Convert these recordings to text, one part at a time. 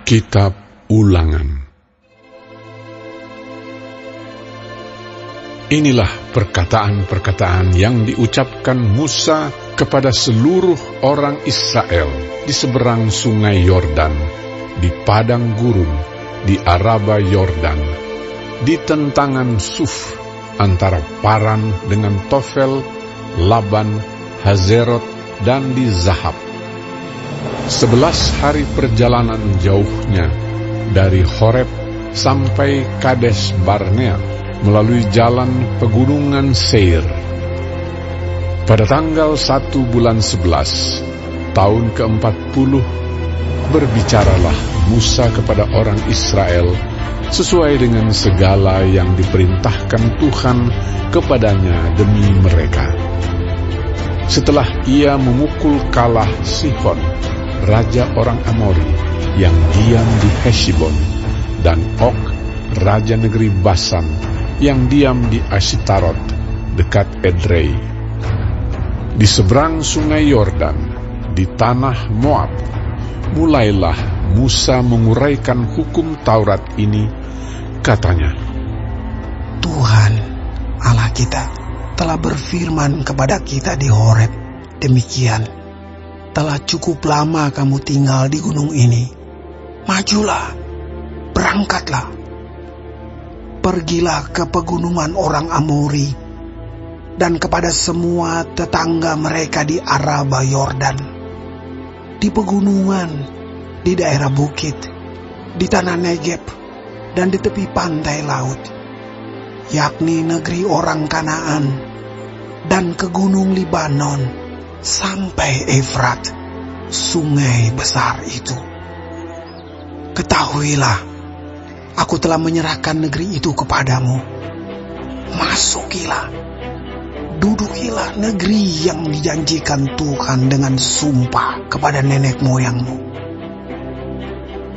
Kitab Ulangan. Inilah perkataan-perkataan yang diucapkan Musa kepada seluruh orang Israel di seberang sungai Yordan, di padang gurun, di Araba Yordan, di tentangan Suf, antara Paran dengan Tofel, Laban, Hazerot, dan di Zahab. 11 hari perjalanan jauhnya dari Horeb sampai Kades Barnea melalui jalan pegunungan Seir. Pada tanggal 1 bulan 11, tahun ke-40, berbicaralah Musa kepada orang Israel sesuai dengan segala yang diperintahkan Tuhan kepadanya demi mereka. Setelah ia memukul kalah Sihon, raja orang Amori yang diam di Heshbon, dan Og, raja negeri Basan yang diam di Ashitarot dekat Edrei. Di seberang sungai Yordan, di tanah Moab, mulailah Musa menguraikan hukum Taurat ini. Katanya, Tuhan Allah kita telah berfirman kepada kita di Horeb demikian, telah cukup lama kamu tinggal di gunung ini. Majulah, berangkatlah. Pergilah ke pegunungan orang Amori dan kepada semua tetangga mereka di Araba Yordan, di pegunungan, di daerah bukit, di tanah Negeb, dan di tepi pantai laut, yakni negeri orang Kanaan, dan ke gunung Libanon, sampai Efrat, sungai besar itu. Ketahuilah, aku telah menyerahkan negeri itu kepadamu. Masukilah, dudukilah negeri yang dijanjikan Tuhan dengan sumpah kepada nenek moyangmu,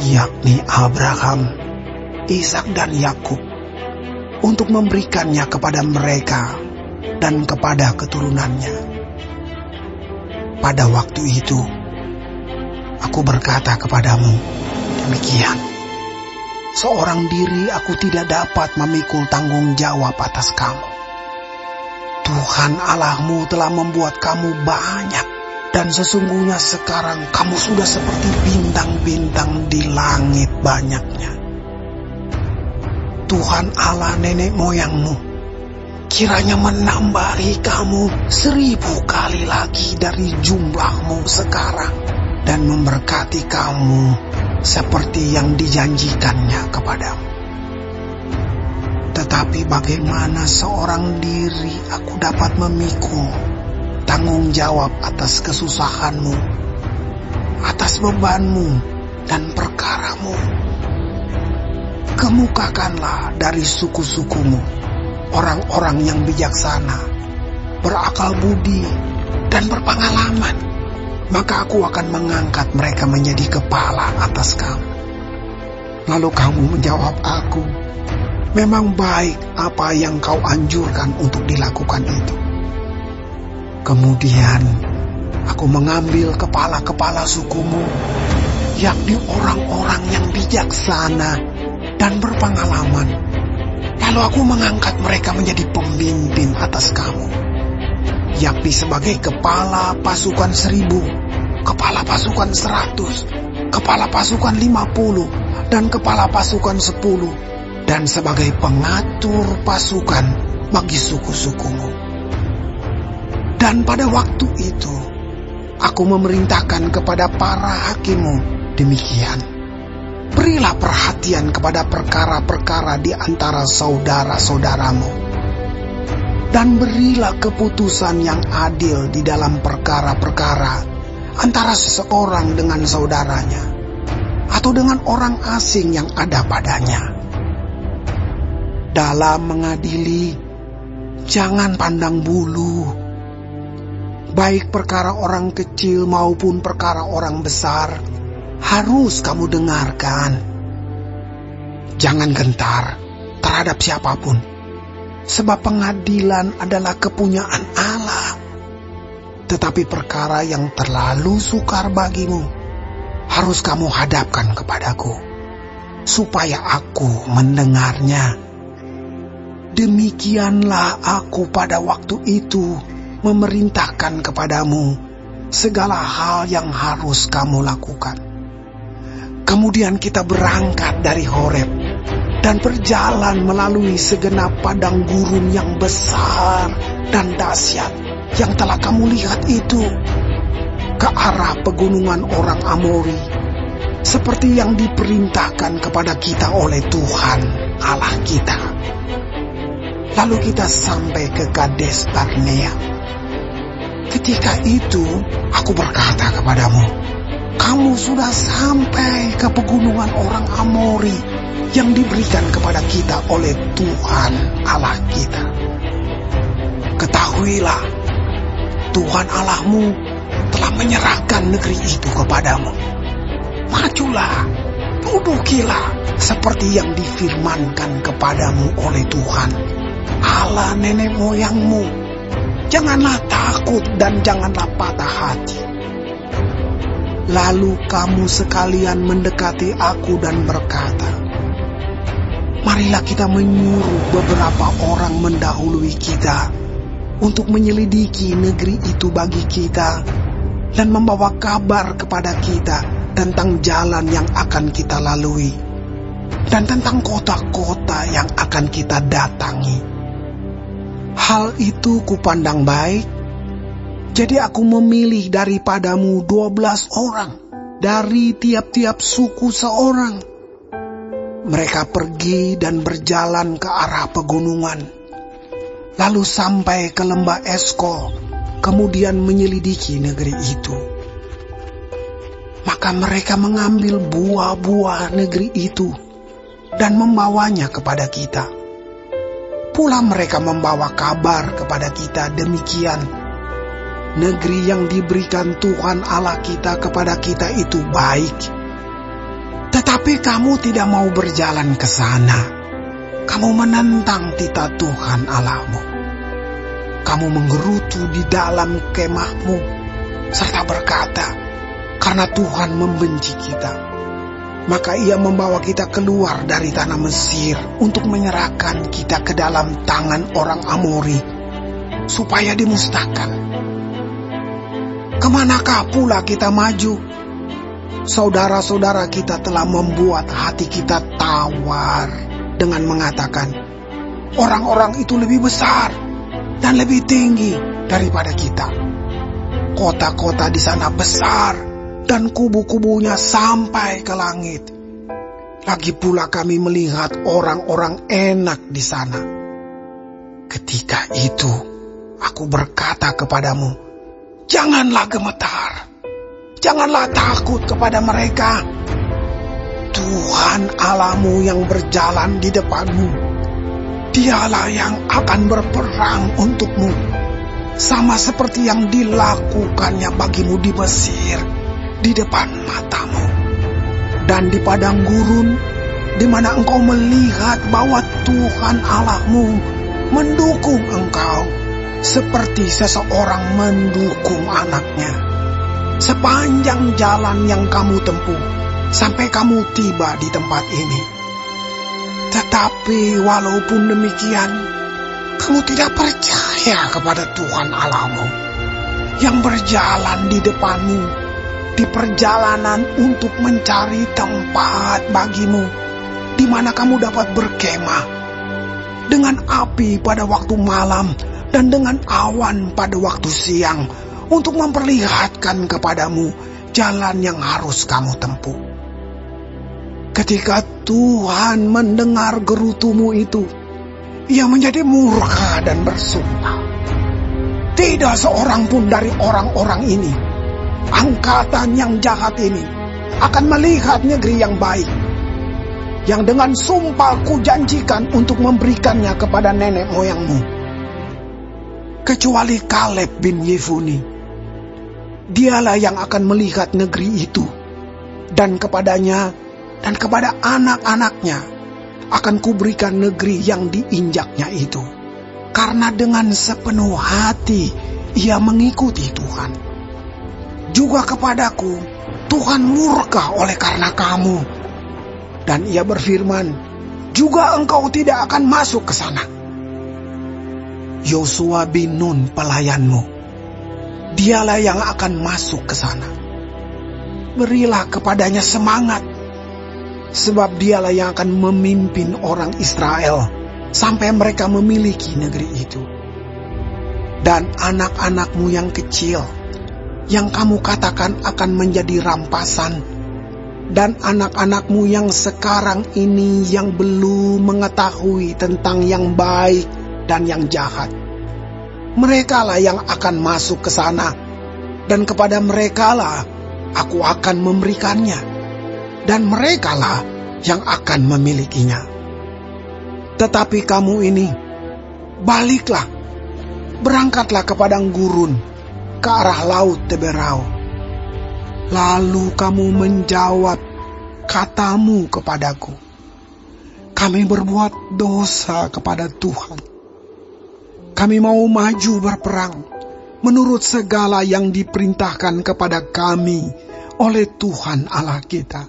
yakni Abraham, Ishak dan Yakub, untuk memberikannya kepada mereka dan kepada keturunannya. Pada waktu itu, aku berkata kepadamu, demikian, seorang diri aku tidak dapat memikul tanggung jawab atas kamu. Tuhan Allahmu telah membuat kamu banyak, dan sesungguhnya sekarang kamu sudah seperti bintang-bintang di langit banyaknya. Tuhan Allah nenek moyangmu kiranya menambahi kamu 1000 kali lagi dari jumlahmu sekarang, dan memberkati kamu seperti yang dijanjikannya kepadamu. Tetapi bagaimana seorang diri aku dapat memikul tanggung jawab atas kesusahanmu, atas bebanmu dan perkaramu? Kemukakanlah dari suku-sukumu orang-orang yang bijaksana, berakal budi, dan berpengalaman, maka aku akan mengangkat mereka menjadi kepala atas kamu. Lalu kamu menjawab aku, memang baik apa yang kau anjurkan untuk dilakukan itu. Kemudian aku mengambil kepala-kepala sukumu, yakni orang-orang yang bijaksana dan berpengalaman. Lalu aku mengangkat mereka menjadi pemimpin atas kamu, yakni sebagai kepala pasukan 1000, kepala pasukan 100, kepala pasukan 50, dan kepala pasukan 10, dan sebagai pengatur pasukan bagi suku-sukumu. Dan pada waktu itu, aku memerintahkan kepada para hakimmu demikian, berilah perhatian kepada perkara-perkara di antara saudara-saudaramu, dan berilah keputusan yang adil di dalam perkara-perkara antara seseorang dengan saudaranya, atau dengan orang asing yang ada padanya. Dalam mengadili, Jangan pandang bulu. Baik perkara orang kecil maupun perkara orang besar, harus kamu dengarkan. Jangan gentar terhadap siapapun, sebab pengadilan adalah kepunyaan Allah. Tetapi perkara yang terlalu sukar bagimu, harus kamu hadapkan kepadaku, supaya aku mendengarnya. Demikianlah aku pada waktu itu memerintahkan kepadamu segala hal yang harus kamu lakukan. Kemudian kita berangkat dari Horeb dan berjalan melalui segenap padang gurun yang besar dan dahsyat yang telah kamu lihat itu, ke arah pegunungan orang Amori, seperti yang diperintahkan kepada kita oleh Tuhan Allah kita. Lalu kita sampai ke Kades Barnea. Ketika itu aku berkata kepadamu, kamu sudah sampai ke pegunungan orang Amori yang diberikan kepada kita oleh Tuhan Allah kita. Ketahuilah, Tuhan Allahmu telah menyerahkan negeri itu kepadamu. Majulah, dudukilah seperti yang difirmankan kepadamu oleh Tuhan Allah nenek moyangmu. Janganlah takut dan janganlah patah hati. Lalu kamu sekalian mendekati aku dan berkata, marilah kita menyuruh beberapa orang mendahului kita untuk menyelidiki negeri itu bagi kita dan membawa kabar kepada kita tentang jalan yang akan kita lalui dan tentang kota-kota yang akan kita datangi. Hal itu kupandang baik, jadi aku memilih daripadamu 12 orang dari tiap-tiap suku seorang. Mereka pergi dan berjalan ke arah pegunungan, lalu sampai ke lembah Eskol, kemudian menyelidiki negeri itu. Maka mereka mengambil buah-buah negeri itu dan membawanya kepada kita. Pula mereka membawa kabar kepada kita demikian, negeri yang diberikan Tuhan Allah kita kepada kita itu baik. Tetapi kamu tidak mau berjalan ke sana. Kamu menentang titah Tuhan Allahmu. Kamu menggerutu di dalam kemahmu, serta berkata, karena Tuhan membenci kita, maka ia membawa kita keluar dari tanah Mesir untuk menyerahkan kita ke dalam tangan orang Amori, supaya dimusnahkan. Kemanakah pula kita maju? Saudara-saudara kita telah membuat hati kita tawar dengan mengatakan, orang-orang itu lebih besar dan lebih tinggi daripada kita. Kota-kota di sana besar dan kubu-kubunya sampai ke langit. Lagi pula kami melihat orang-orang enak di sana. Ketika itu aku berkata kepadamu, janganlah gemetar, janganlah takut kepada mereka. Tuhan Allahmu yang berjalan di depanmu, dialah yang akan berperang untukmu, sama seperti yang dilakukannya bagimu di Mesir, di depan matamu. Dan di padang gurun, di mana engkau melihat bahwa Tuhan Allahmu mendukung engkau, seperti seseorang mendukung anaknya, sepanjang jalan yang kamu tempuh, sampai kamu tiba di tempat ini. Tetapi walaupun demikian, kamu tidak percaya kepada Tuhan Allahmu, yang berjalan di depanmu, di perjalanan untuk mencari tempat bagimu, di mana kamu dapat berkemah, dengan api pada waktu malam dan dengan awan pada waktu siang, untuk memperlihatkan kepadamu jalan yang harus kamu tempuh. Ketika Tuhan mendengar gerutumu itu, ia menjadi murka dan bersumpah, tidak seorang pun dari orang-orang ini, angkatan yang jahat ini, akan melihat negeri yang baik, yang dengan sumpah ku janjikan untuk memberikannya kepada nenek moyangmu. kecuali Kaleb bin Yefune. Dialah yang akan melihat negeri itu, dan kepadanya dan kepada anak-anaknya akan kuberikan negeri yang diinjaknya itu, karena dengan sepenuh hati ia mengikuti Tuhan. Juga kepadaku Tuhan murka oleh karena kamu, dan ia berfirman, juga engkau tidak akan masuk ke sana. Yosua bin Nun pelayanmu, dialah yang akan masuk ke sana. Berilah kepadanya semangat, sebab dialah yang akan memimpin orang Israel sampai mereka memiliki negeri itu. Dan anak-anakmu yang kecil, yang kamu katakan akan menjadi rampasan, dan anak-anakmu yang sekarang ini yang belum mengetahui tentang yang baik dan yang jahat, merekalah yang akan masuk ke sana, dan kepada merekalah aku akan memberikannya, dan merekalah yang akan memilikinya. Tetapi kamu ini, baliklah, berangkatlah ke padang gurun, ke arah laut Teberau. Lalu kamu menjawab katamu kepadaku, kami berbuat dosa kepada Tuhan. Kami mau maju berperang menurut segala yang diperintahkan kepada kami oleh Tuhan Allah kita.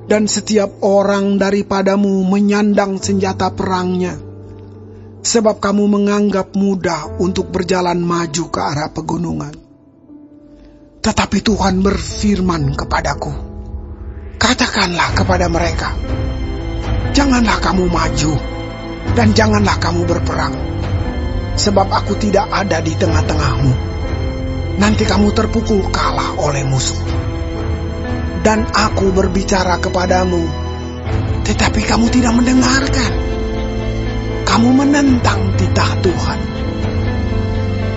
Dan setiap orang daripadamu menyandang senjata perangnya, sebab kamu menganggap mudah untuk berjalan maju ke arah pegunungan. Tetapi Tuhan berfirman kepadaku, katakanlah kepada mereka, janganlah kamu maju, dan janganlah kamu berperang, sebab aku tidak ada di tengah-tengahmu. Nanti kamu terpukul kalah oleh musuh. Dan aku berbicara kepadamu, tetapi kamu tidak mendengarkan. Kamu menentang titah Tuhan.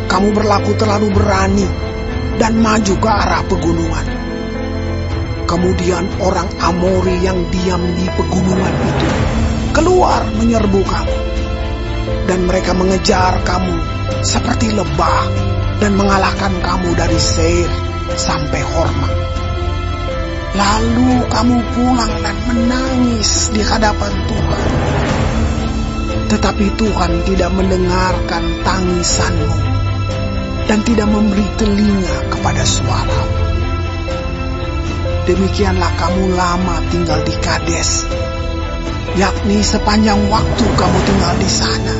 Kamu berlaku terlalu berani dan maju ke arah pegunungan. Kemudian orang Amori yang diam di pegunungan itu keluar menyerbu kamu, dan mereka mengejar kamu seperti lebah dan mengalahkan kamu dari Seir sampai Horma. Lalu kamu pulang dan menangis di hadapan Tuhan. Tetapi Tuhan tidak mendengarkan tangisanmu dan tidak memberi telinga kepada suara. Demikianlah kamu lama tinggal di Kades, yakni sepanjang waktu kamu tinggal di sana.